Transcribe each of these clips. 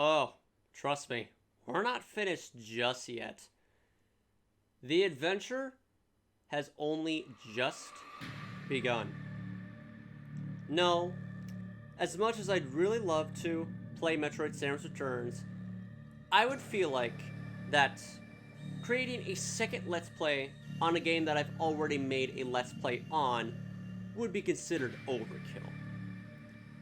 Oh, trust me, we're not finished just yet. The adventure has only just begun. No, as much as I'd really love to play Metroid Samus Returns, I would feel like that creating a second Let's Play on a game that I've already made a Let's Play on would be considered overkill.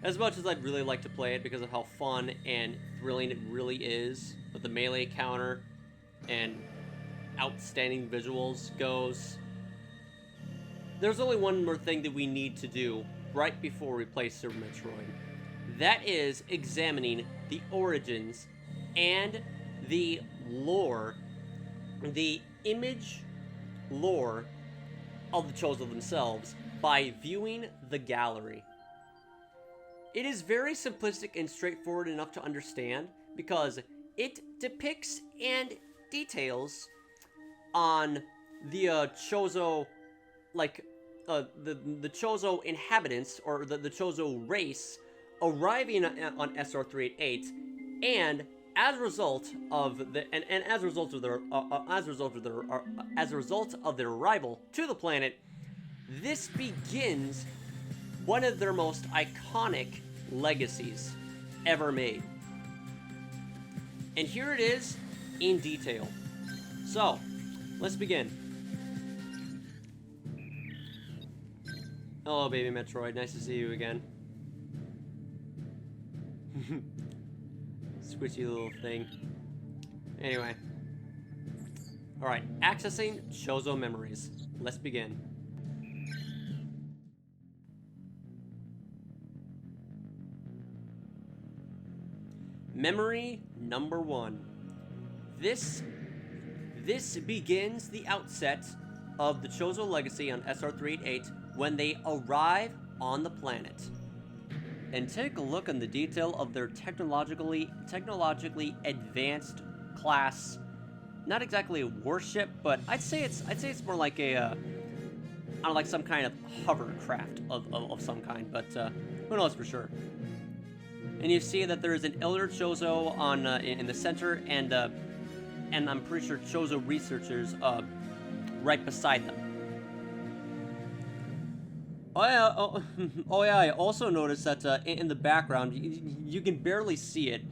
As much as I'd really like to play it because of how fun and thrilling it really is, with the melee counter and outstanding visuals goes, there's only one more thing that we need to do right before we play Super Metroid. That is examining the origins and the lore, the image lore of the Chozo themselves by viewing the gallery. It is very simplistic and straightforward enough to understand because it depicts and details on the Chozo, like the Chozo inhabitants or the Chozo race arriving on SR388, and as a result of their arrival to the planet, this begins one of their most iconic legacies ever made. And here it is in detail. So, let's begin. Hello, baby Metroid. Nice to see you again. Squishy little thing. Anyway. Alright, accessing Chozo memories. Let's begin. Memory number 1. This begins the outset of the Chozo legacy on SR388 when they arrive on the planet. And take a look on the detail of their technologically advanced class. Not exactly a warship, but I'd say it's more like a I don't know, like some kind of hovercraft of some kind, but who knows for sure. And you see that there is an Elder Chozo on in the center, and I'm pretty sure Chozo researchers right beside them. Oh yeah, I also noticed that in the background, you can barely see it,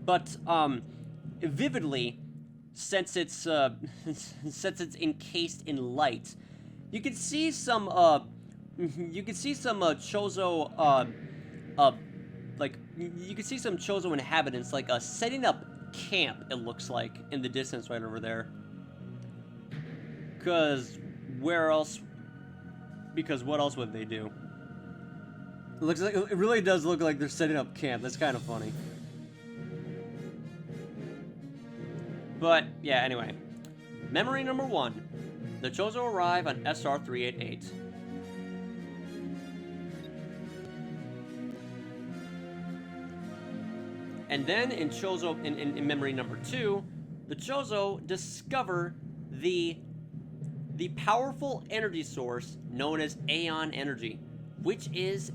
but vividly, since it's encased in light, you can see some Chozo like you can see some Chozo inhabitants like setting up camp. It looks like in the distance right over there. Where else? Because what else would they do? It looks like it really does look like they're setting up camp. That's kind of funny. But yeah, anyway. Memory number 1. The Chozo arrive on SR388. And then in Chozo in memory number 2, the Chozo discover the powerful energy source known as Aeon Energy, which is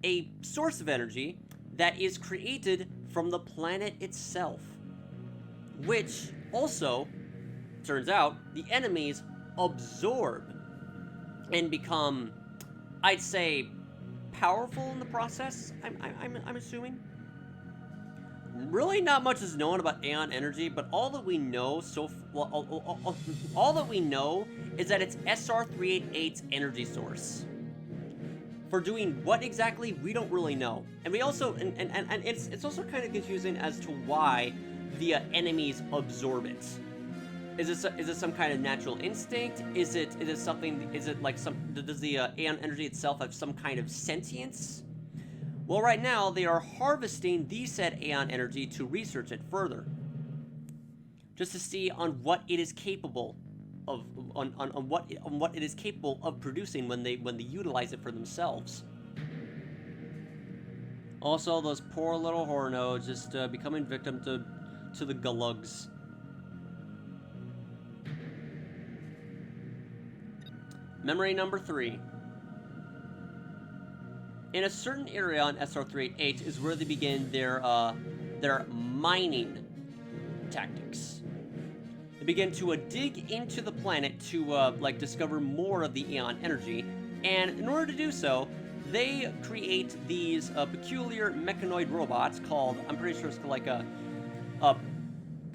a source of energy that is created from the planet itself, which also turns out the enemies absorb and become, I'd say, powerful in the process. I'm assuming. Really, not much is known about Aeon Energy, but all that we know all that we know is that it's SR388's energy source. For doing what exactly, we don't really know, and we also and it's also kind of confusing as to why the enemies absorb it. Is it some kind of natural instinct? Is it something? Is it like does the Aeon Energy itself have some kind of sentience? Well, right now, they are harvesting the said Aeon Energy to research it further. Just to see on what it is capable of, on what it is capable of producing when they utilize it for themselves. Also, those poor little Hornodes just becoming victim to the Gulugs. Memory number 3. in a certain area on SR388 is where they begin their mining tactics. They begin to dig into the planet to like discover more of the Aeon energy, and in order to do so, they create these peculiar mechanoid robots called, I'm pretty sure it's like a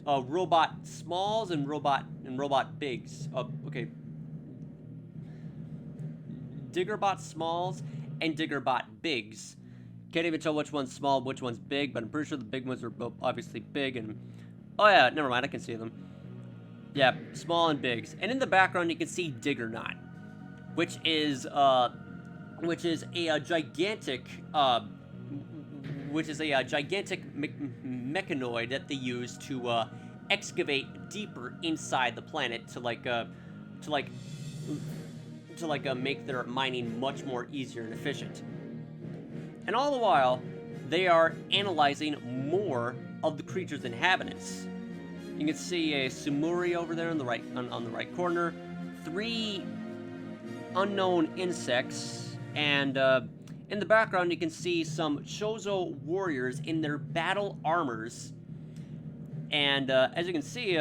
robot smalls and robot bigs. Okay. Diggerbot smalls and Diggerbot bigs. Can't even tell which one's small, which one's big, but I'm pretty sure the big ones are both obviously big. And oh yeah, never mind, I can see them. Yeah, small and bigs. And in the background, you can see Diggernaut, which is a gigantic mechanoid that they use to excavate deeper inside the planet to make their mining much more easier and efficient. And all the while, they are analyzing more of the creature's inhabitants. You can see a Sumuri over there on the right corner, 3 unknown insects, and in the background you can see some Chozo warriors in their battle armors. And as you can see,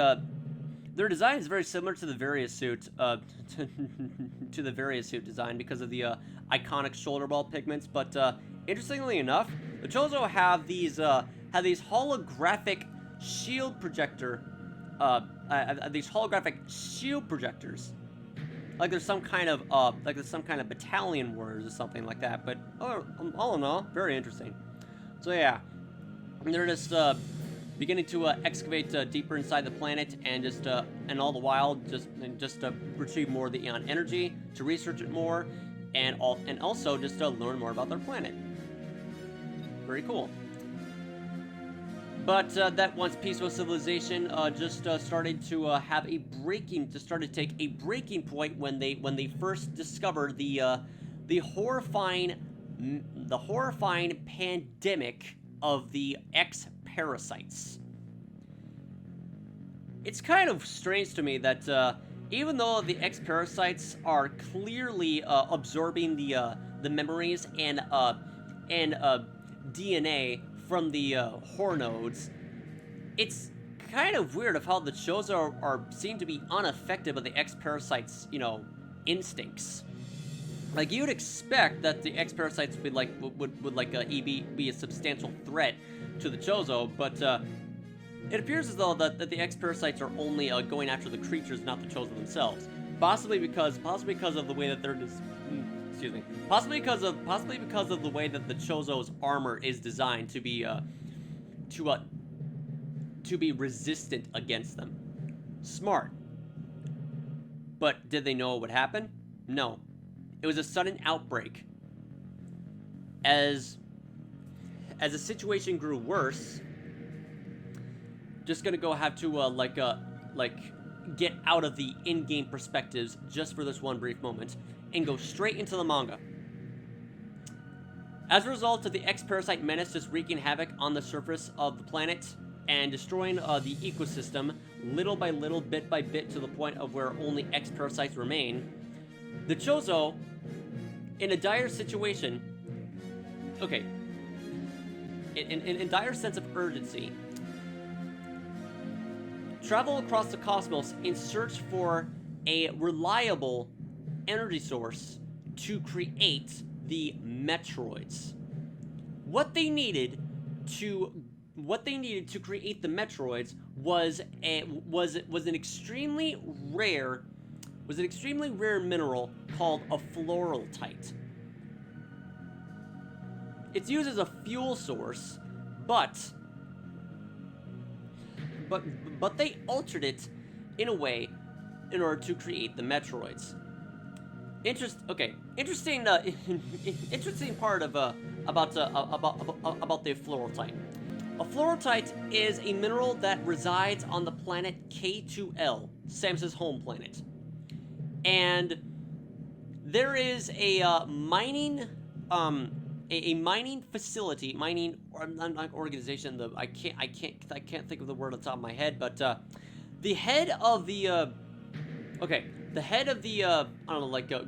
their design is very similar to the various suit, to the various suit design because of the iconic shoulder ball pigments. But interestingly enough, the Chozo have these holographic shield projector, these holographic shield projectors. Like there's some kind of battalion warriors or something like that. But all in all, very interesting. So yeah, they're just beginning to excavate deeper inside the planet, and and all the while just retrieve more of the Aeon energy, to research it more, and also just to learn more about their planet. Very cool. But that once peaceful civilization just started to take a breaking point when they first discovered the horrifying pandemic of the X-parasites. It's kind of strange to me that even though the X-parasites are clearly absorbing the memories and DNA from the Hornodes, it's kind of weird of how the Chozo are seem to be unaffected by the X-parasites, instincts. Like, you'd expect that the X-parasites would be a substantial threat to the Chozo, but it appears as though that the X-parasites are only going after the creatures, not the Chozo themselves. Possibly because of the way that they're Possibly because of the way that the Chozo's armor is designed to be resistant against them. Smart. But did they know what would happen? No. It was a sudden outbreak. As the situation grew worse, just gonna have to get out of the in-game perspectives just for this one brief moment and go straight into the manga. As a result of the X-parasite menace just wreaking havoc on the surface of the planet and destroying the ecosystem little by little, bit by bit, to the point of where only X-parasites remain, the Chozo, in a dire situation, in dire sense of urgency, travel across the cosmos in search for a reliable energy source to create the Metroids. What they needed to create the Metroids was an extremely rare mineral called a fluorotite. It's used as a fuel source, but they altered it in a way in order to create the Metroids. Interesting part of about the fluorotite. A fluorotite is a mineral that resides on the planet K2L, Samus's home planet, and there is a mining facility, organization. I can't think of the word on top of my head, but the head of the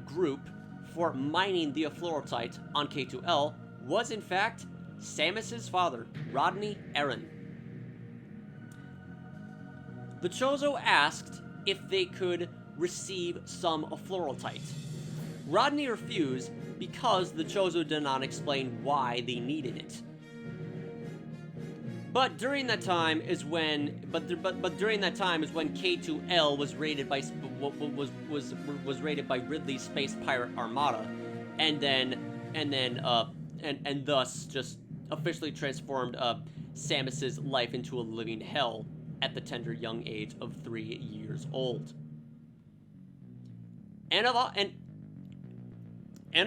group for mining the fluorotite on K2L was in fact Samus's father, Rodney Aaron. The Chozo asked if they could receive some afluorotite. Rodney refused because the Chozo did not explain why they needed it. But during that time is when K2L was raided by Ridley's space pirate armada, and thus just officially transformed Samus's life into a living hell at the tender young age of 3 years old. And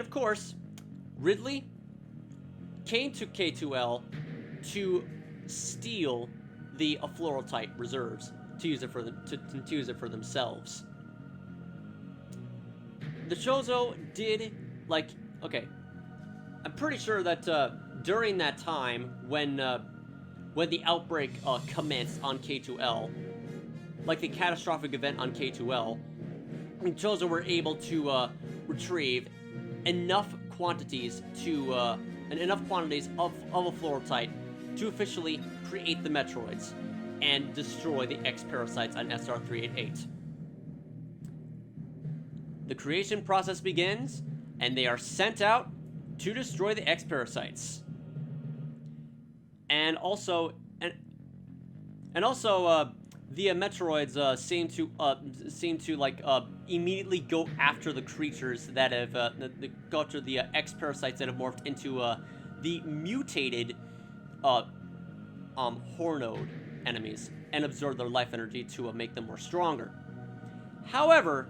of course, Ridley came to K2L to steal the afluorotite reserves to use it for themselves. The Chozo did okay. I'm pretty sure that during that time when the outbreak commenced on K2L, like the catastrophic event on K2L, the Chozo were able to retrieve enough quantities of afluorotite to officially create the Metroids and destroy the X-Parasites on SR-388. The creation process begins, and they are sent out to destroy the X-Parasites. And also, the Metroids seem to immediately go after the creatures that have go after the X-Parasites that have morphed into the mutated Hornode enemies and absorb their life energy to make them more stronger. However,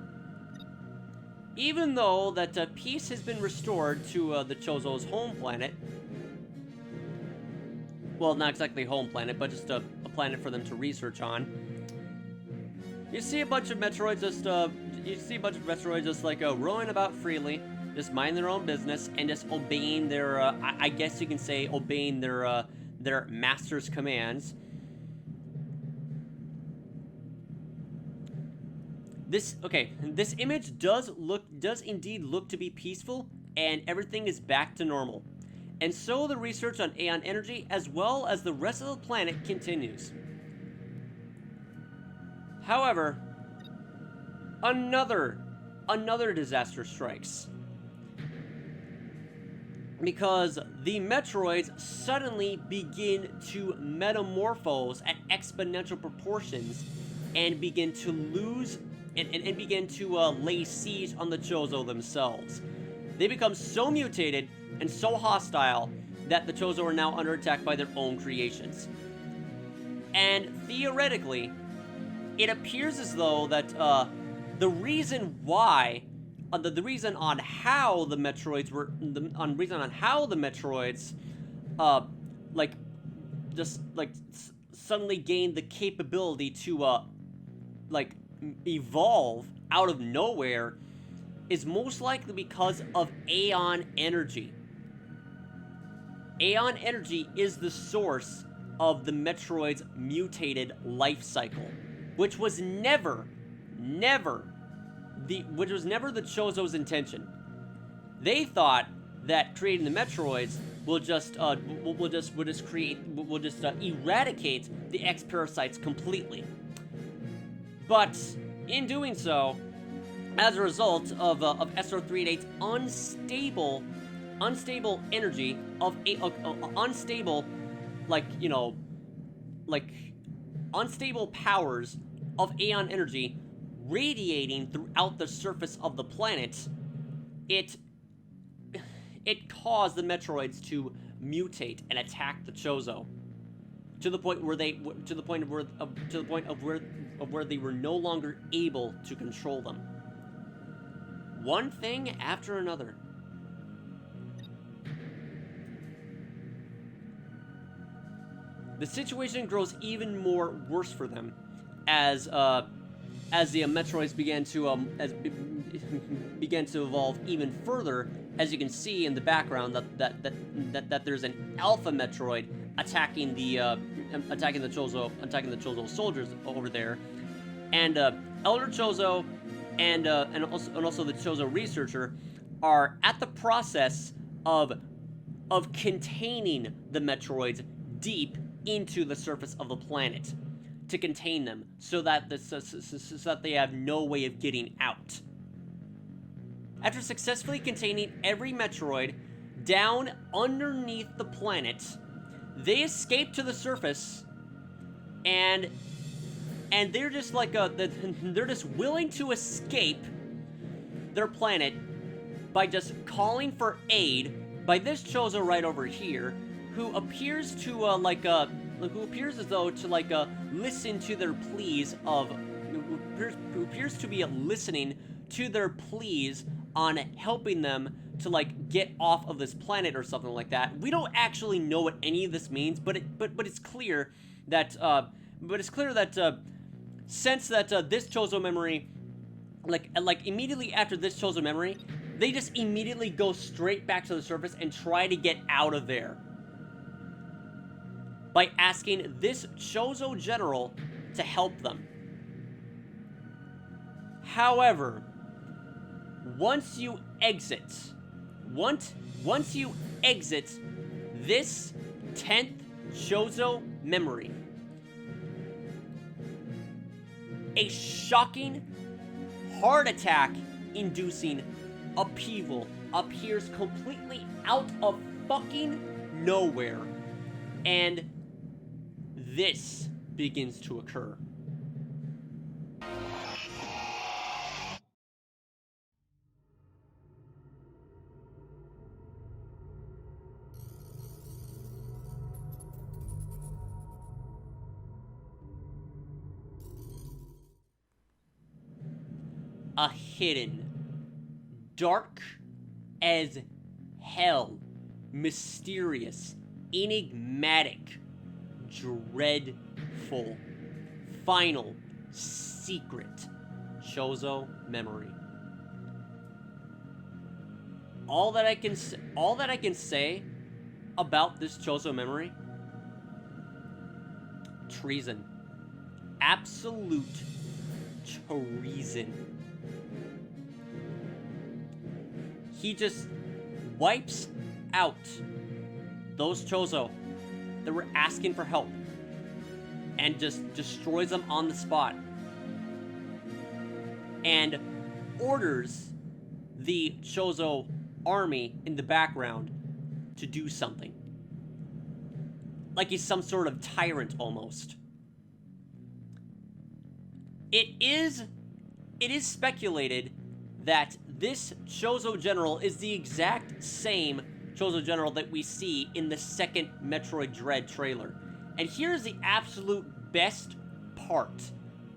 even though that peace has been restored to the Chozo's home planet, well, not exactly home planet, but just a planet for them to research on, you see a bunch of Metroids just roaming about freely, just minding their own business and just obeying their, I guess you can say, obeying their master's commands. This image does indeed look to be peaceful, and everything is back to normal. And so the research on Aeon Energy, as well as the rest of the planet, continues. However, another disaster strikes. Because the Metroids suddenly begin to metamorphose at exponential proportions and begin to lose and begin to lay siege on the Chozo themselves. They become so mutated and so hostile that the Chozo are now under attack by their own creations. And theoretically, it appears as though that the reason why, the reason on how the Metroids suddenly gained the capability to evolve out of nowhere is most likely because of Aeon Energy. Aeon Energy is the source of the Metroid's mutated life cycle, which was never the Chozo's intention. They thought that creating the Metroids will just eradicate the X-Parasites completely. But in doing so, as a result of SR-388's unstable energy unstable powers of Aeon Energy radiating throughout the surface of the planet, it caused the Metroids to mutate and attack the Chozo to the point where they were no longer able to control them. One thing after another. The situation grows even more worse for them as the Metroids began to evolve even further. As you can see in the background, that there's an Alpha Metroid attacking the Chozo soldiers over there, and Elder Chozo and also the Chozo researcher are at the process of of containing the Metroids deep into the surface of the planet to contain them so that they have no way of getting out. After successfully containing every Metroid down underneath the planet, they escape to the surface, and they're just like they're just willing to escape their planet by just calling for aid by this Chozo right over here, who appears to who appears as though to listen to their pleas who appears to be listening to their pleas on helping them to get off of this planet or something like that. We don't actually know what any of this means, but it's clear that since that this Chozo memory, immediately after this Chozo memory, they just immediately go straight back to the surface and try to get out of there by asking this Chozo general to help them. However, once you exit this 10th Chozo memory, a shocking, heart attack inducing upheaval appears completely out of fucking nowhere, and this begins to occur. A hidden, dark as hell, mysterious, enigmatic, dreadful, final, secret Chozo memory. All that I can say about this Chozo memory: treason. Absolute treason. He just wipes out those Chozo that were asking for help and just destroys them on the spot, and orders the Chozo army in the background to do something. Like he's some sort of tyrant almost. It is speculated that this Chozo general is the exact same Chozo general that we see in the second Metroid Dread trailer. And here's the absolute best part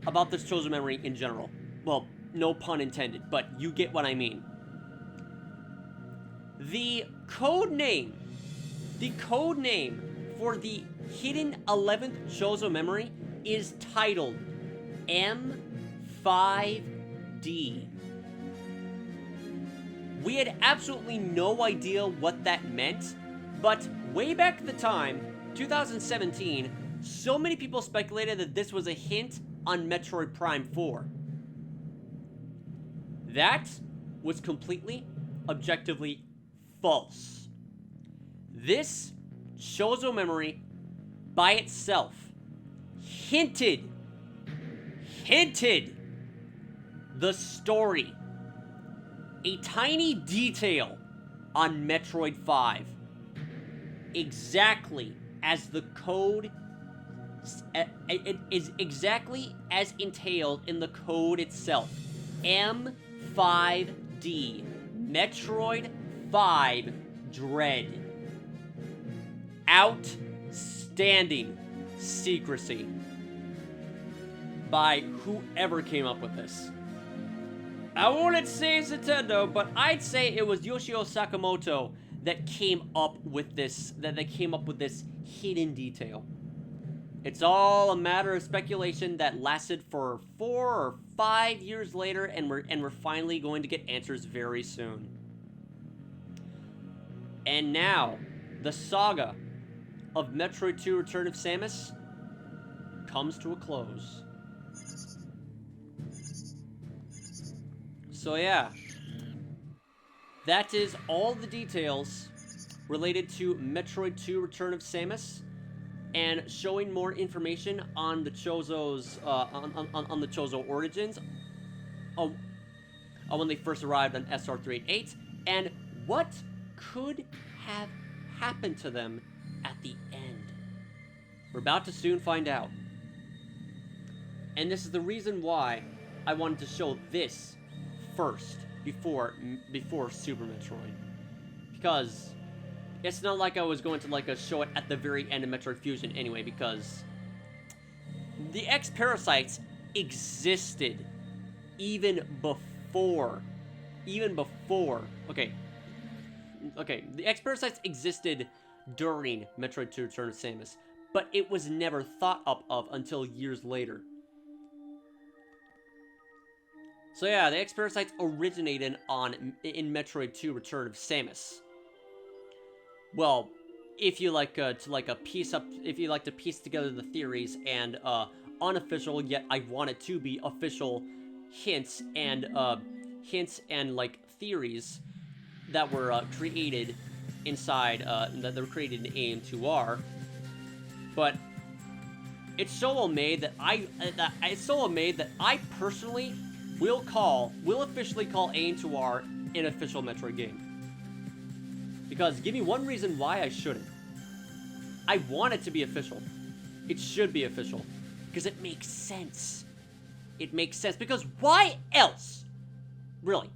about this Chozo memory in general. Well, no pun intended, but you get what I mean. The code name for the hidden 11th Chozo memory is titled M5D. We had absolutely no idea what that meant, but way back at the time, 2017, so many people speculated that this was a hint on Metroid Prime 4. That was completely, objectively false. This Chozo memory by itself hinted the story, a tiny detail on Metroid 5, exactly as the code, it is exactly as entailed in the code itself. M5D, Metroid 5 Dread. Outstanding secrecy by whoever came up with this. I wouldn't say it's Nintendo, but I'd say it was Yoshio Sakamoto that came up with this. That came up with this hidden detail. It's all a matter of speculation that lasted for 4 or 5 years later, and we're finally going to get answers very soon. And now, the saga of Metroid 2: Return of Samus comes to a close. So yeah, that is all the details related to Metroid 2 Return of Samus, and showing more information on the Chozo's on the Chozo origins, when they first arrived on SR388, and what could have happened to them at the end. We're about to soon find out. And this is the reason why I wanted to show this first before Super Metroid. Because it's not like I was going to like show it at the very end of Metroid Fusion anyway, because the X-Parasites existed even before, okay, the X-Parasites existed during Metroid 2 Return of Samus, but it was never thought up of until years later. So yeah, the X-Parasites originated in Metroid 2 Return of Samus. Well, if you like to piece together the theories and unofficial yet I want it to be official hints and like theories that were created inside that were created in AM2R, but it's so well made that I personally will officially call AM2R an official Metroid game. Because give me one reason why I shouldn't. I want it to be official. It should be official. Because it makes sense. It makes sense. Because why else? Really.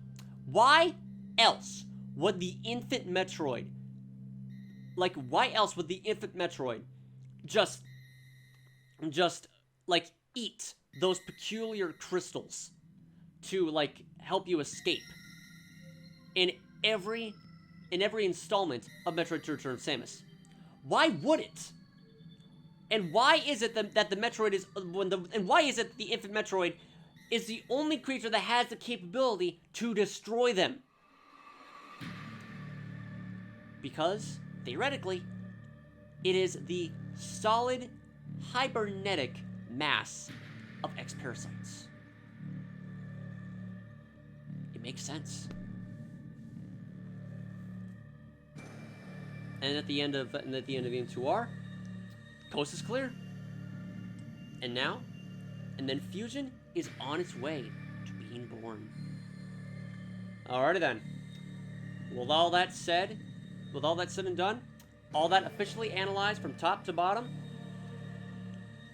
Why else would the infant Metroid... Like, why else would the infant Metroid just like, eat those peculiar crystals to, like, help you escape in every installment of Metroid 2 Return of Samus? Why would it? And why is it that the Metroid is and why is it the infant Metroid is the only creature that has the capability to destroy them? Because theoretically, it is the solid hybernetic mass of X-Parasites. It makes sense. And at the end of AM2R, coast is clear. And then Fusion is on its way to being born. Alrighty then. With all that said and done, all that officially analyzed from top to bottom,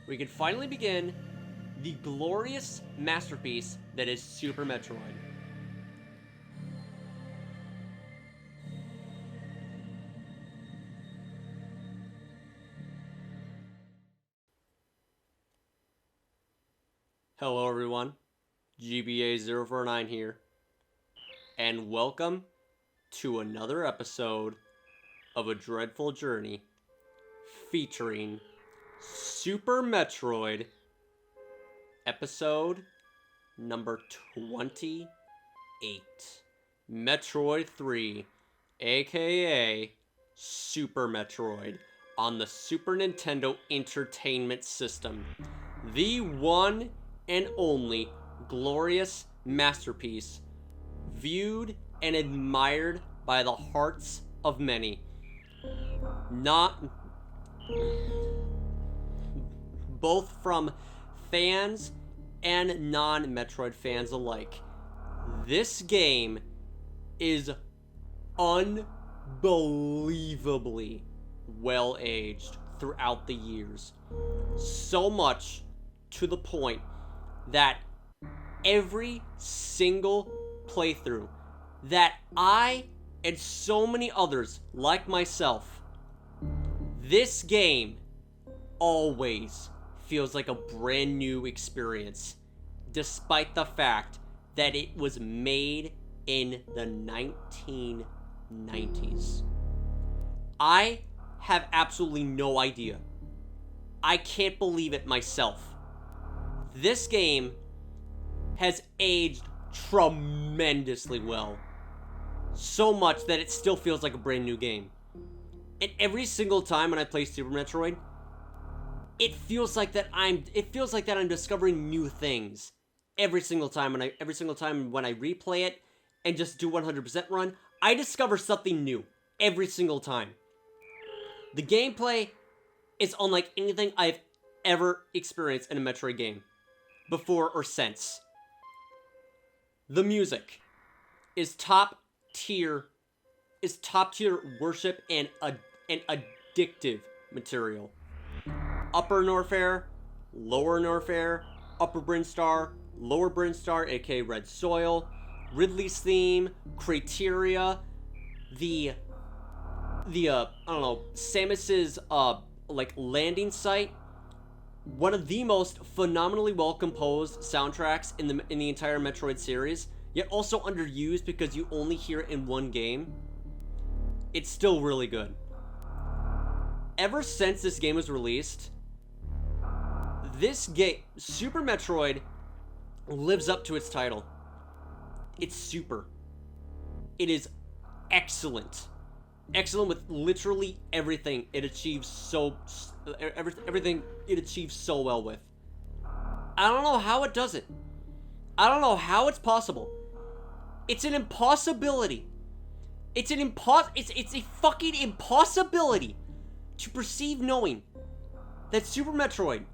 we can finally begin the glorious masterpiece that is Super Metroid. Hello everyone, GBA049 here, and welcome to another episode of A Dreadful Journey featuring Super Metroid, episode number 28, Metroid 3, aka Super Metroid, on the Super Nintendo Entertainment System, the one and only glorious masterpiece, viewed and admired by the hearts of many. Both from fans and non-Metroid fans alike. This game is unbelievably well-aged throughout the years. So much to the point that every single playthrough that I and so many others like myself, this game always feels like a brand new experience, despite the fact that it was made in the 1990s. I have absolutely no idea. I can't believe it myself. This game has aged tremendously well. So much that it still feels like a brand new game. And every single time when I play Super Metroid, it feels like that I'm discovering new things. Every single time when I replay it and just do 100% run, I discover something new every single time. The gameplay is unlike anything I've ever experienced in a Metroid game, before or since. The music is top tier worship and addictive material. Upper Norfair, Lower Norfair, Upper Brinstar, Lower Brinstar, aka Red Soil, Ridley's theme, Crateria, I don't know, Samus's like landing site, one of the most phenomenally well composed soundtracks in the entire Metroid series, yet also underused because you only hear it in one game. It's still really good. Ever since this game was released, this game, Super Metroid, lives up to its title. It's super. It is excellent. Excellent with literally everything it achieves everything it achieves so well with. I don't know how it does it. I don't know how it's possible. It's an impossibility. It's a fucking impossibility to perceive knowing that Super Metroid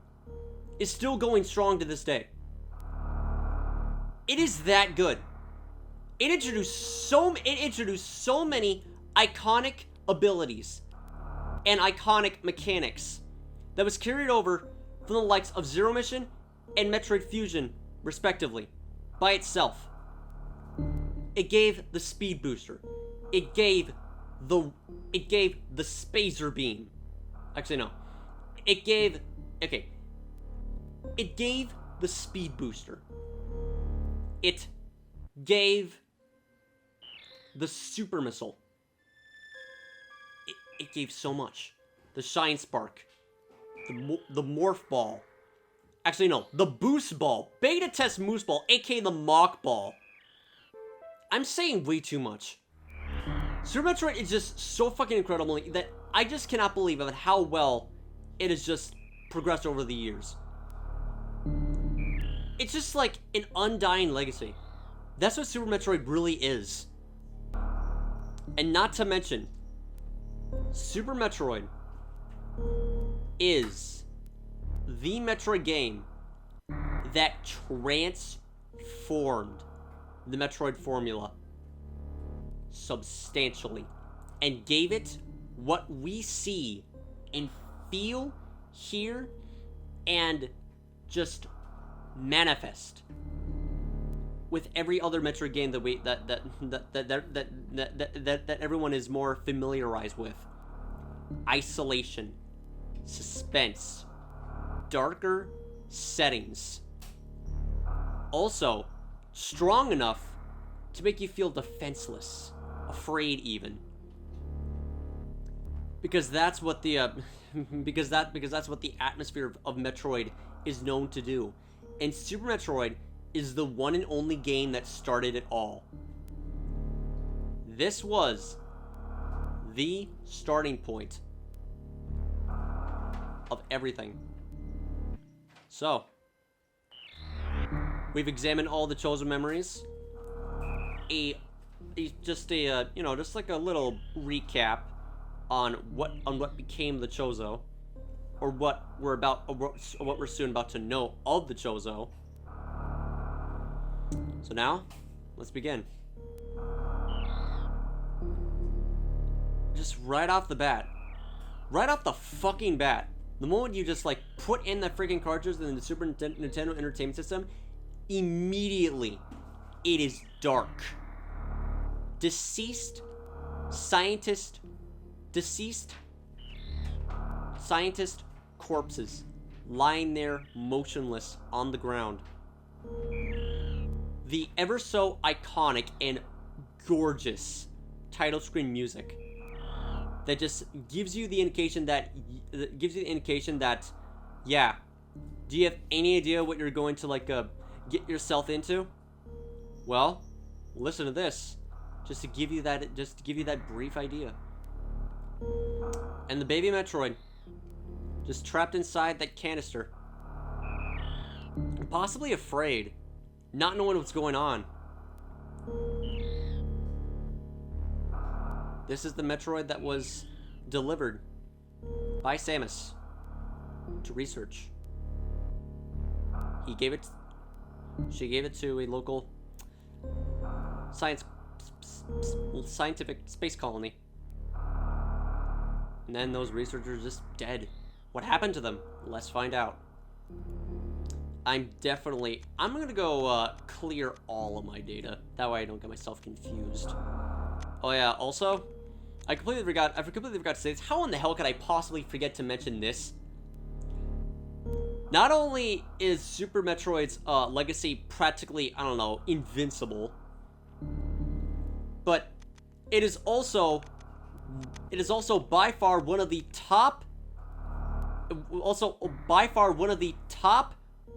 is still going strong to this day. It is that good. It introduced so many iconic abilities and iconic mechanics that was carried over from the likes of Zero Mission and Metroid Fusion, respectively, by itself. It gave the speed booster. It gave the spacer beam. Actually, no. It gave the speed booster. It gave the super missile. It gave so much. The Shine Spark. The Morph Ball. Actually, no. The Boost Ball. Beta Test Moose Ball, aka the Mock Ball. I'm saying way too much. Super Metroid is just so fucking incredible that I just cannot believe of how well it has just progressed over the years. It's just like an undying legacy. That's what Super Metroid really is. And not to mention, Super Metroid is the Metroid game that transformed the Metroid formula substantially and gave it what we see and feel, hear, and just manifest with every other Metroid game that everyone is more familiarized with. Isolation, suspense, darker settings. Also, strong enough to make you feel defenseless, afraid even. Because that's what the because that's what the atmosphere of Metroid is known to do. And Super Metroid is the one and only game that started it all. This was the starting point of everything. So, we've examined all the Chozo memories. Just like a little recap on what became the Chozo, or what we're soon about to know of the Chozo. So now, let's begin. Just right off the fucking bat, the moment you just like put in the freaking cartridge in the Super Nintendo Entertainment System, immediately it is dark. Deceased scientist corpses lying there motionless on the ground. The ever so iconic and gorgeous title screen music that just gives you the indication that yeah, do you have any idea what you're going to get yourself into? Well, listen to this. Just to give you that brief idea. And the baby Metroid, just trapped inside that canister, possibly afraid, not knowing what's going on. This is the Metroid that was delivered by Samus to research. She gave it to a local scientific space colony. And then those researchers just dead. What happened to them? Let's find out. I'm gonna go clear all of my data. That way I don't get myself confused. Oh yeah, also, I completely forgot to say this. How in the hell could I possibly forget to mention this? Not only is Super Metroid's legacy practically, I don't know, invincible, but it is also by far one of the top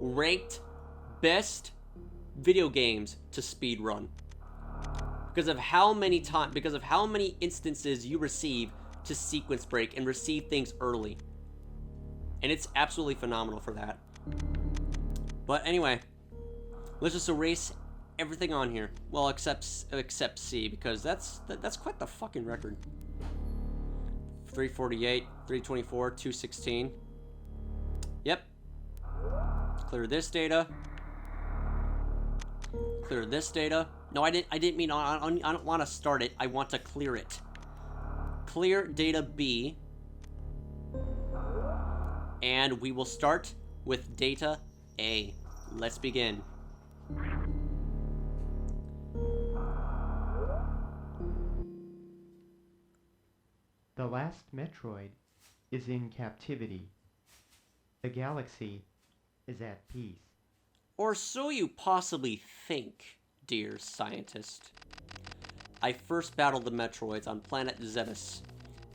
ranked best video games to speedrun. Because of how many instances you receive to sequence break and receive things early. And it's absolutely phenomenal for that. But anyway, let's just erase everything on here. Well, except C, because that's quite the fucking record. 348, 324, 216. Yep. Clear this data. Clear this data. No, I didn't mean I don't want to start it. I want to clear it. Clear data B. And we will start with data A. Let's begin. The last Metroid is in captivity. The galaxy is at peace. Or so you possibly think, dear scientist. I first battled the Metroids on planet Zebus.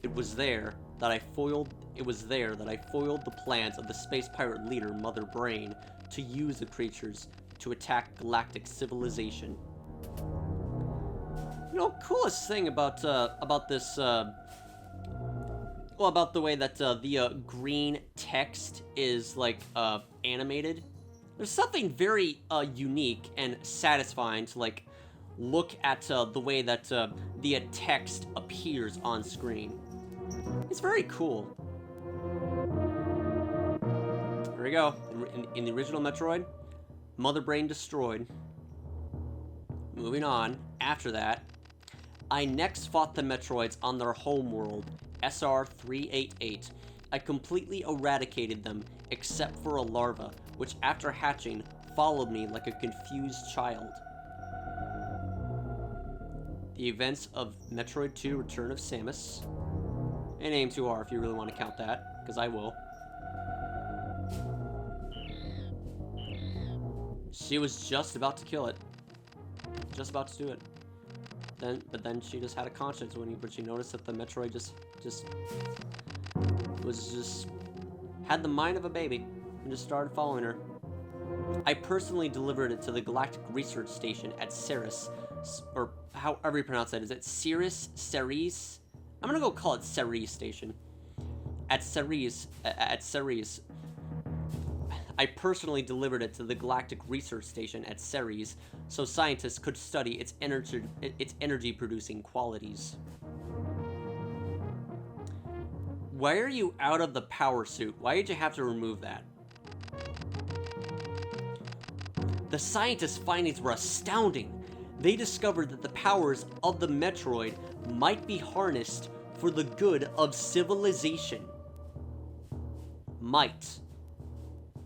It was there that I foiled the plans of the space pirate leader Mother Brain to use the creatures to attack galactic civilization. You know, coolest thing about this, about the way that the green text is like animated. There's something very unique and satisfying to like look at the way that the text appears on screen. It's very cool. Here we go. In the original Metroid, Mother Brain destroyed. Moving on. After that, I next fought the Metroids on their homeworld, SR-388. I completely eradicated them, except for a larva, which after hatching, followed me like a confused child. The events of Metroid 2 Return of Samus, and AIM2R if you really want to count that, because I will. She was just about to kill it. Just about to do it. But then she just had a conscience when she noticed that the Metroid just had the mind of a baby and just started following her. I personally delivered it to the Galactic Research Station at Ceres, or however you pronounce that. Is it Ceres? Ceres? I'm gonna go call it Ceres Station. At Ceres. I personally delivered it to the Galactic Research Station at Ceres, so scientists could study its energy-producing qualities. Why are you out of the power suit? Why did you have to remove that? The scientists' findings were astounding. They discovered that the powers of the Metroid might be harnessed for the good of civilization. Might.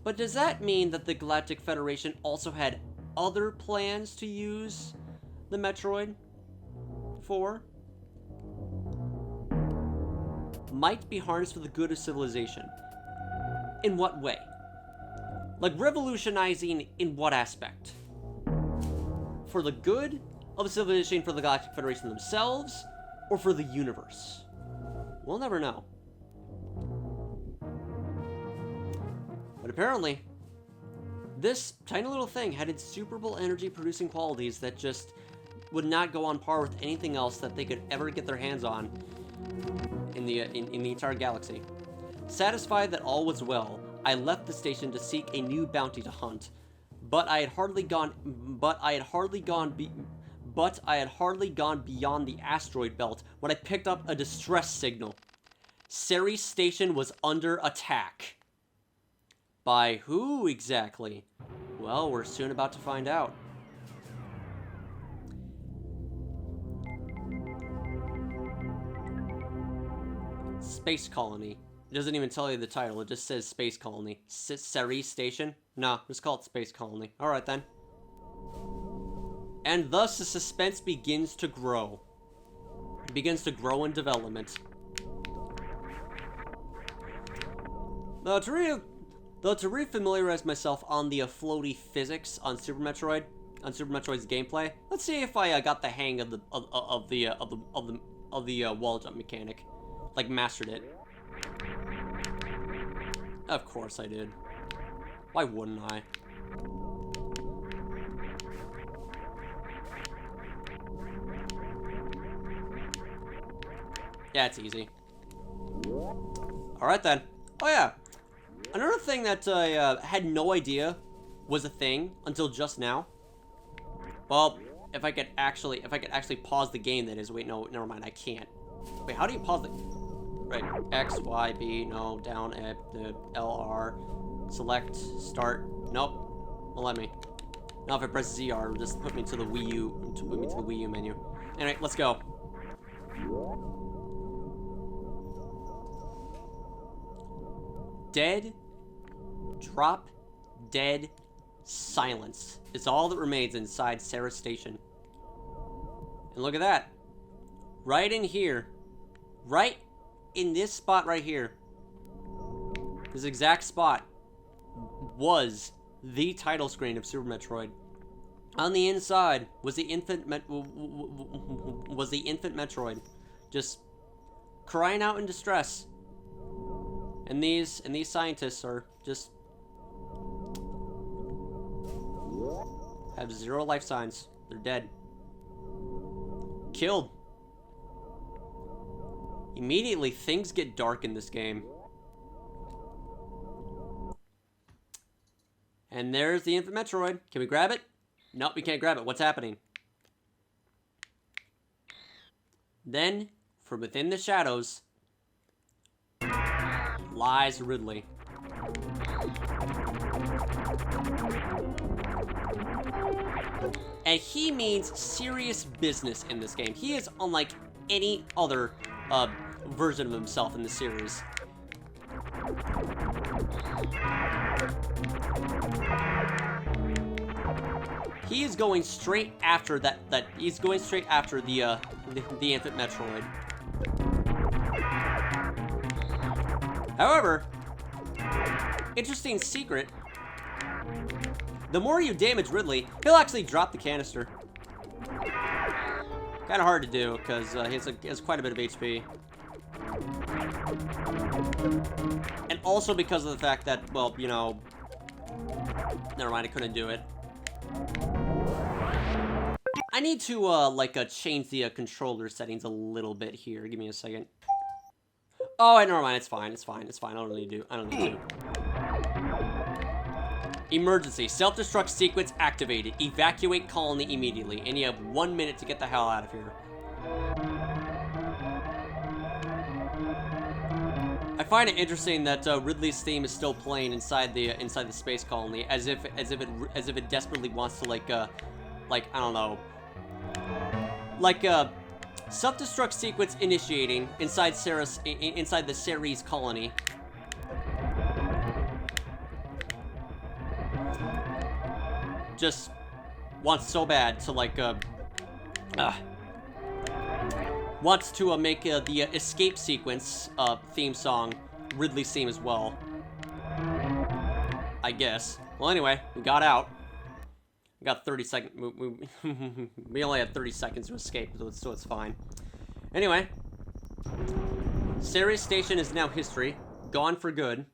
But does that mean that the Galactic Federation also had other plans to use the Metroid for? Might be harnessed for the good of civilization. In what way? Like revolutionizing in what aspect? For the good of civilization, for the Galactic Federation themselves, or for the universe? We'll never know. But apparently, this tiny little thing had insuperable energy-producing qualities that just would not go on par with anything else that they could ever get their hands on in the entire galaxy. Satisfied that all was well, I left the station to seek a new bounty to hunt. But I had hardly gone but I had hardly gone beyond the asteroid belt when I picked up a distress signal. Ceres Station was under attack. By who exactly? Well, we're soon about to find out. Space Colony. It doesn't even tell you the title, it just says Space Colony. Ceres Station? No, just call it Space Colony. Alright then. And thus the suspense begins to grow. It begins to grow in development. Though to re-familiarize myself on the floaty physics on Super Metroid, on Super Metroid's gameplay, let's see if I got the hang of the wall jump mechanic, like mastered it. Of course I did. Why wouldn't I? Yeah, it's easy. Alright then. Oh yeah. Another thing that I had no idea was a thing until just now. Well, if I could actually pause the game, that is. Wait, no, never mind. I can't. Wait, how do you pause the? Right, X, Y, B, no, down, L, R, select, start. Nope, won't let me. Now if I press ZR, it'll just put me to the Wii U, menu. Anyway, let's go. Dead, drop, dead, silence. It's all that remains inside Ceres Station. And look at that. Right in here. Right in this spot right here. This exact spot was the title screen of Super Metroid. On the inside was the infant Metroid, just crying out in distress. And these scientists are just have zero life signs. They're dead. Killed. Immediately, things get dark in this game. And there's the infant Metroid. Can we grab it? Nope, we can't grab it. What's happening? Then, from within the shadows, lies Ridley. And he means serious business in this game. He is unlike any other version of himself in the series. He is going straight after he's going straight after the infant Metroid. However, interesting secret. The more you damage Ridley, he'll actually drop the canister. Kind of hard to do, because he has quite a bit of HP. And also because of the fact that, well, you know... Never mind, I couldn't do it. I need to, change the controller settings a little bit here. Give me a second. Oh, wait, never mind, it's fine. I don't need to. Emergency. Self-destruct sequence activated. Evacuate colony immediately. And you have 1 minute to get the hell out of here. I find it interesting that Ridley's theme is still playing inside the space colony, as if it desperately wants to I don't know, self-destruct sequence initiating inside the Ceres colony. Just wants so bad to wants to make the escape sequence theme song Ridley's theme as well, I guess. Well, anyway, we got out. We got 30 seconds. We only had 30 seconds to escape, so it's fine. Anyway, Ceres Station is now history, gone for good.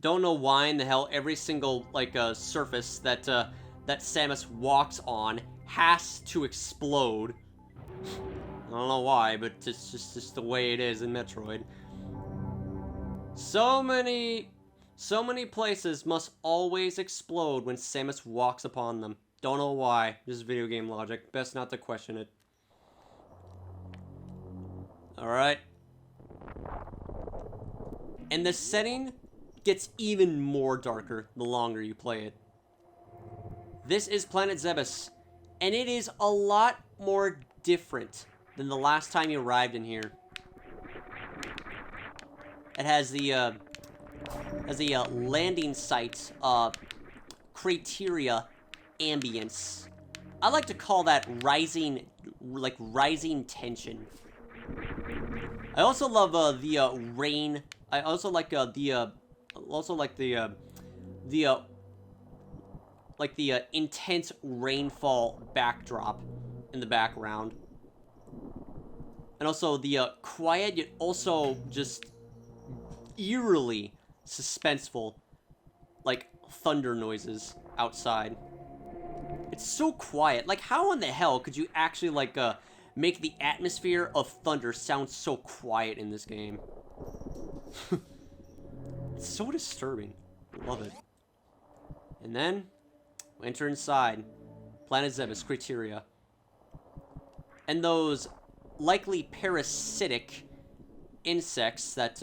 Don't know why in the hell every single surface that Samus walks on has to explode. I don't know why, but it's just the way it is in Metroid. So many places must always explode when Samus walks upon them. Don't know why. Just video game logic. Best not to question it. Alright. And the setting gets even more darker the longer you play it. This is Planet Zebus, and it is a lot more different than the last time you arrived in here. It has the landing site, criteria ambience. I like to call that rising tension. I also love the rain. I also like the intense rainfall backdrop in the background, and also the quiet yet also just eerily suspenseful, like thunder noises outside. It's so quiet. Like, how in the hell could you actually like make the atmosphere of thunder sound so quiet in this game? It's so disturbing. I love it. And then we enter inside Planet Zebus criteria, and those likely parasitic insects that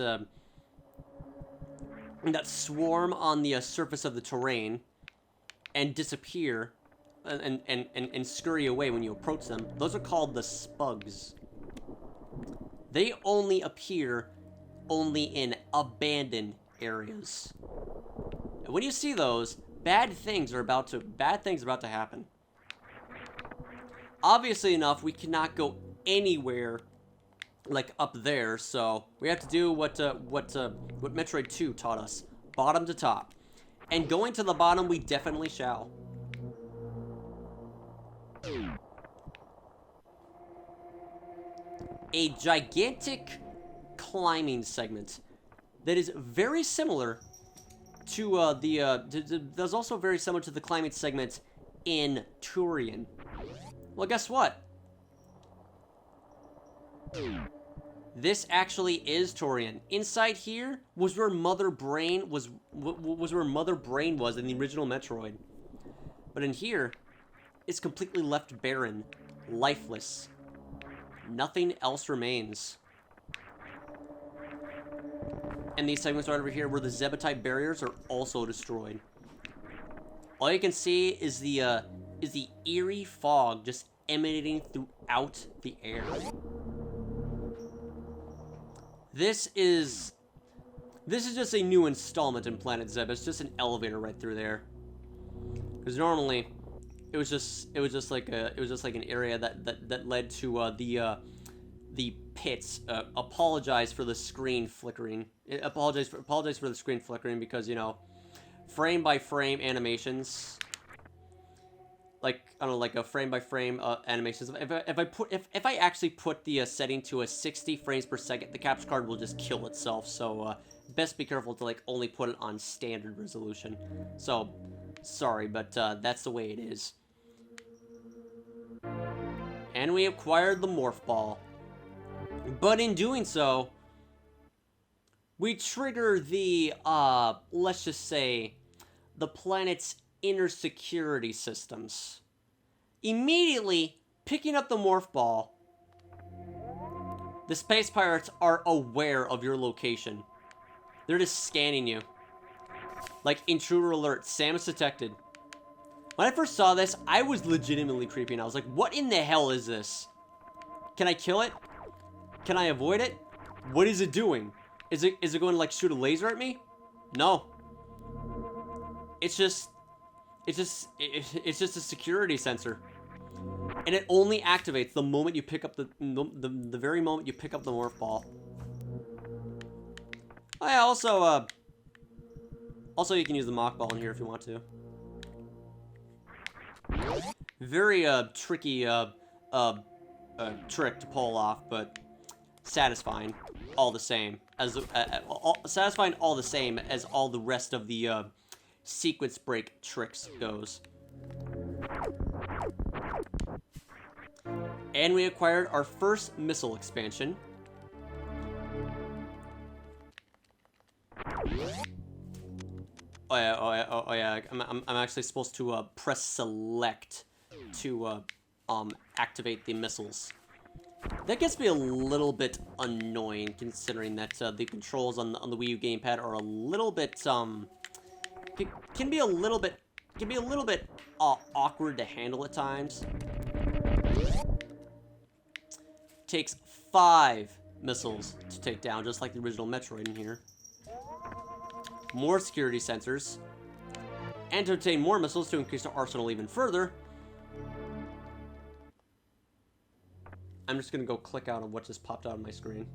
swarm on the surface of the terrain and disappear and scurry away when you approach them. Those are called the spugs. They only appear in abandoned areas. And when you see those, bad things are about to happen. Obviously enough, we cannot go anywhere like up there, so we have to do what Metroid 2 taught us: bottom to top. And going to the bottom, we definitely shall. A gigantic climbing segment that is very similar to that's also very similar to the climbing segment in Turian. Well, guess what? This actually is Turian. Inside here was where Mother Brain was where Mother Brain was in the original Metroid. But in here, it's completely left barren, lifeless. Nothing else remains. And these segments right over here where the Zebus-type barriers are also destroyed. All you can see is the eerie fog just emanating throughout the air. This is just a new installment in Planet Zebus, just an elevator right through there. Because normally, it was just like an area that led to the pits. Apologize for the screen flickering. Apologize for the screen flickering because, you know, frame by frame animations. Like, I don't know, like a frame by frame animations. If I actually put the setting to a 60 frames per second, the capture card will just kill itself. So best be careful to like only put it on standard resolution. So sorry, but that's the way it is. And we acquired the Morph Ball, but in doing so, we trigger the let's just say the planet's inner security systems. Immediately picking up the Morph Ball, the space pirates are aware of your location. They're just scanning you. Like, intruder alert, Samus detected. When I first saw this, I was legitimately creeping. I was like, what in the hell is this? Can I kill it? Can I avoid it? What is it doing? Is it going to like shoot a laser at me? No. It's just a security sensor, and it only activates the moment you pick up the very moment you pick up the Morph Ball. Oh yeah, also you can use the Mock Ball in here if you want to. Very tricky trick to pull off, but satisfying all the same as satisfying all the same as all the rest of the sequence break tricks goes. And we acquired our first missile expansion. yeah. I'm actually supposed to press select to activate the missiles. That gets me a little bit annoying, considering that the controls on the Wii U gamepad are a little bit can be a little bit awkward to handle at times. Takes 5 missiles to take down, just like the original Metroid in here. More security sensors, and to obtain more missiles to increase our arsenal even further. I'm just gonna go click out of what just popped out of my screen.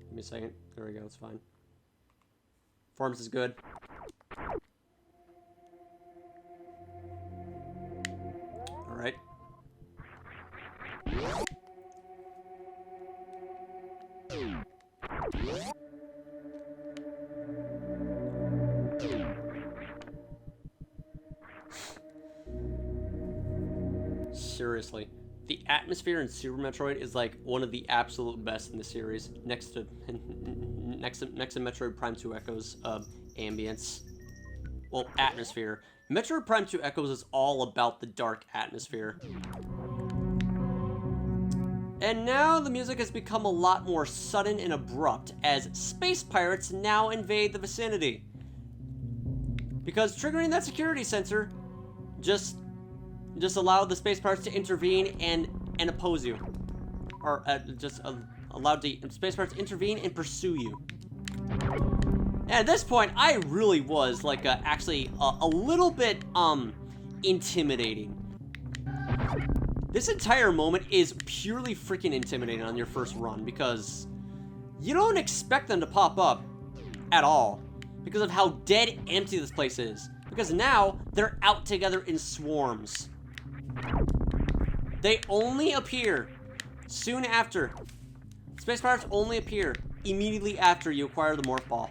Give me a second. There we go, it's fine. Performance is good. Alright. Seriously. The atmosphere in Super Metroid is like one of the absolute best in the series, next to Metroid Prime 2 Echoes ambience. Well, atmosphere. Metroid Prime 2 Echoes is all about the dark atmosphere. And now the music has become a lot more sudden and abrupt as space pirates now invade the vicinity. Because triggering that security sensor just allowed the space pirates to intervene and oppose you. Or allowed the space pirates to intervene and pursue you. And at this point, I really was like actually a little bit intimidating. This entire moment is purely freaking intimidating on your first run because you don't expect them to pop up at all because of how dead empty this place is. Because now they're out together in swarms. They only appear soon after. Space pirates only appear immediately after you acquire the Morph Ball.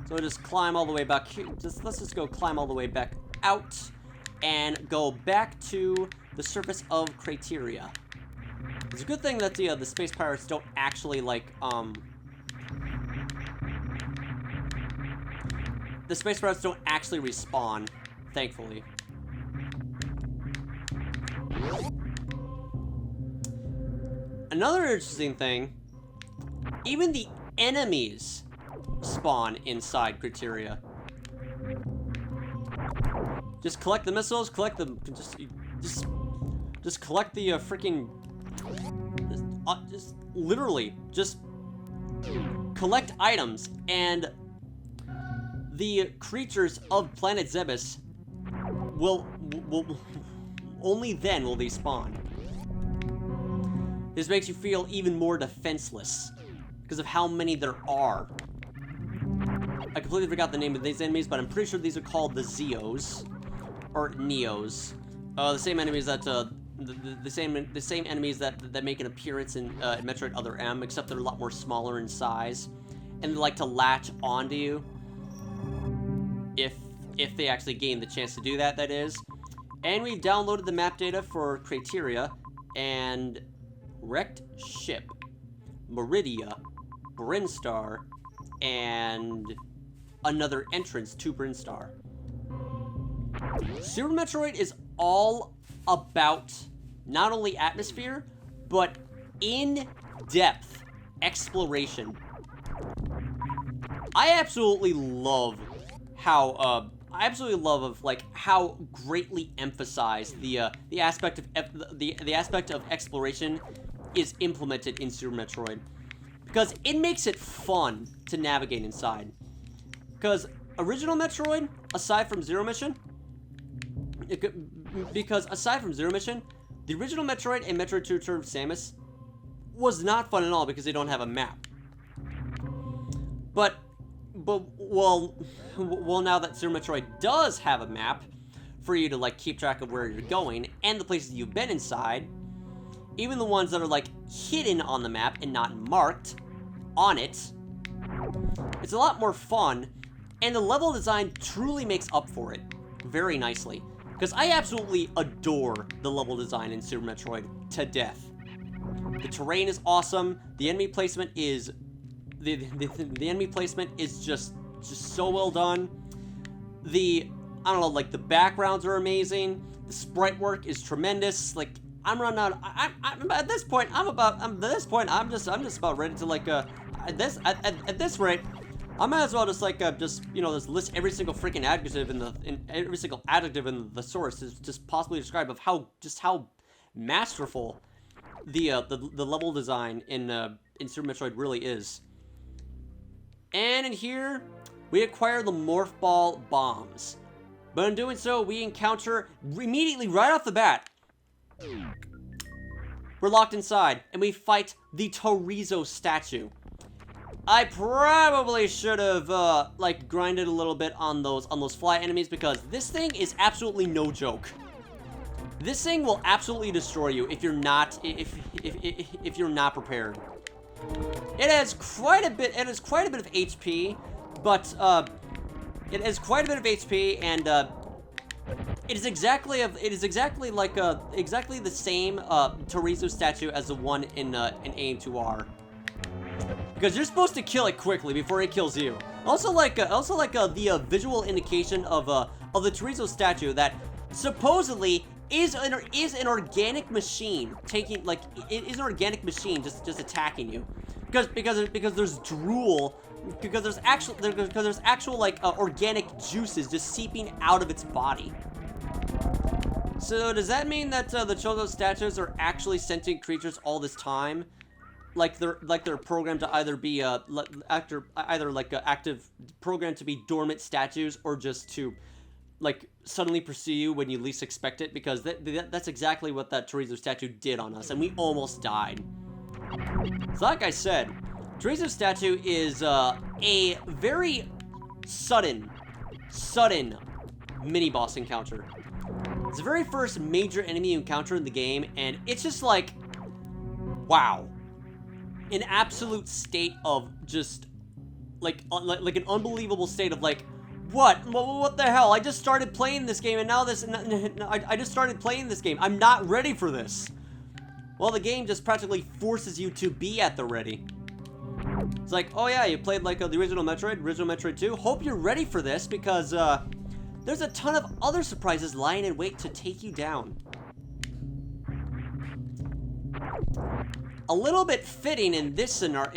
So just climb all the way back here. Let's just go climb all the way back out and go back to the surface of Criteria. It's a good thing that the space pirates don't actually like the space pirates don't actually respawn, thankfully. Another interesting thing, even the enemies spawn inside Criteria. Just collect the missiles, collect the just collect the freaking just literally just collect items, and the creatures of planet Zebus will only then will they spawn. This makes you feel even more defenseless because of how many there are. I completely forgot the name of these enemies, but I'm pretty sure these are called the Zeos or Neos. The same enemies that the same enemies that make an appearance in Metroid Other M, except they're a lot more smaller in size, and they like to latch onto you if they actually gain the chance to do that. That is. And we downloaded the map data for Criteria and Wrecked Ship, Meridia, Brinstar, and another entrance to Brinstar. Super Metroid is all about not only atmosphere, but in-depth exploration. I absolutely love how how greatly emphasized the aspect of exploration is implemented in Super Metroid, because it makes it fun to navigate inside. Because original Metroid, aside from Zero Mission, the original Metroid and Metroid 2 Return of Samus was not fun at all because they don't have a map. But well, now that Super Metroid does have a map for you to like keep track of where you're going and the places you've been inside, even the ones that are like hidden on the map and not marked on it, it's a lot more fun, and the level design truly makes up for it very nicely. because I absolutely adore the level design in Super Metroid to death. The terrain is awesome. The enemy placement is the enemy placement is just so well done. I don't know, like the backgrounds are amazing. The sprite work is tremendous. Like I'm running out. I'm at this point. I'm just about ready to like at this rate. I might as well just like just list every single freaking adjective in every single adjective in the thesaurus to just possibly describe of how masterful the level design in Super Metroid really is. And in here, we acquire the Morph Ball bombs. But in doing so, we encounter immediately right off the bat, we're locked inside and we fight the Torizo Statue. I probably should have like grinded a little bit on those fly enemies because this thing is absolutely no joke. This thing will absolutely destroy you if you're not prepared. It has quite a bit of HP, but it has quite a bit of HP, and it is exactly the same Torizo statue as the one in AM2R. Because you're supposed to kill it quickly before it kills you. Also the visual indication of the Torizo statue that supposedly is an organic machine taking it is an organic machine just attacking you. Because there's drool, because there's actual organic juices just seeping out of its body. So does that mean that the Torizo statues are actually sentient creatures all this time? Like they're programmed to either be active programmed to be dormant statues, or just to like suddenly pursue you when you least expect it, because that's exactly what that Torizo statue did on us, and we almost died. So like I said, Torizo statue is a very sudden mini-boss encounter. It's the very first major enemy you encounter in the game, and it's just like, wow. An absolute state of just, like an unbelievable state of like, what the hell? I just started playing this game, and now I just started playing this game. I'm not ready for this. Well, the game just practically forces you to be at the ready. It's like, oh yeah, you played like the original Metroid 2. Hope you're ready for this, because there's a ton of other surprises lying in wait to take you down. A little bit fitting in this scenario,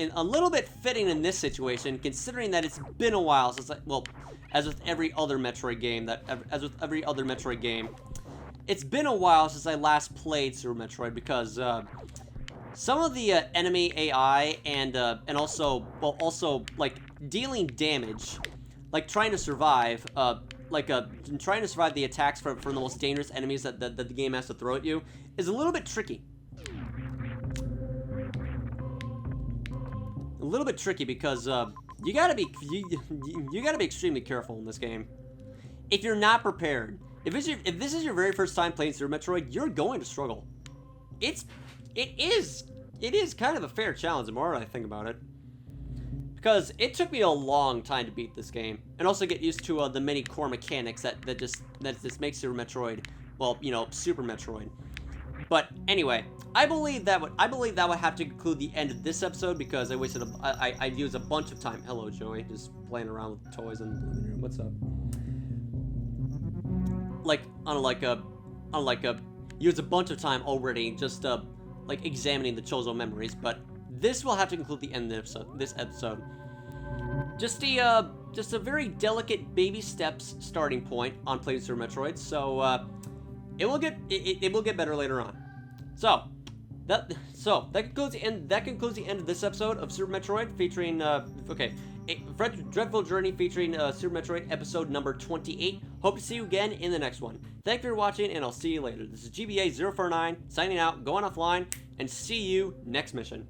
situation, considering that it's been a while since as with every other Metroid game, it's been a while since I last played Super Metroid, because some of the enemy AI and also like dealing damage, like trying to survive the attacks from the most dangerous enemies that the game has to throw at you, is a little bit tricky. A little bit tricky, because you gotta be extremely careful in this game. If you're not prepared, if this is your very first time playing Super Metroid, you're going to struggle. It is kind of a fair challenge the more I think about it, because it took me a long time to beat this game, and also get used to the many core mechanics that just makes Super Metroid, well, Super Metroid. But anyway, I believe that would have to conclude the end of this episode, because I used a bunch of time. Hello, Joey, just playing around with toys in the living room. What's up? Used a bunch of time already just like examining the Chozo memories, but this will have to conclude the end of this episode. Just a very delicate baby steps starting point on playing Super Metroid, so it will get better later on. So that concludes the end of this episode of Super Metroid, featuring Dreadful Journey, featuring Super Metroid episode number 28. Hope to see you again in the next one. Thank you for watching, and I'll see you later. This is GBA049 signing out, going offline, and see you next mission.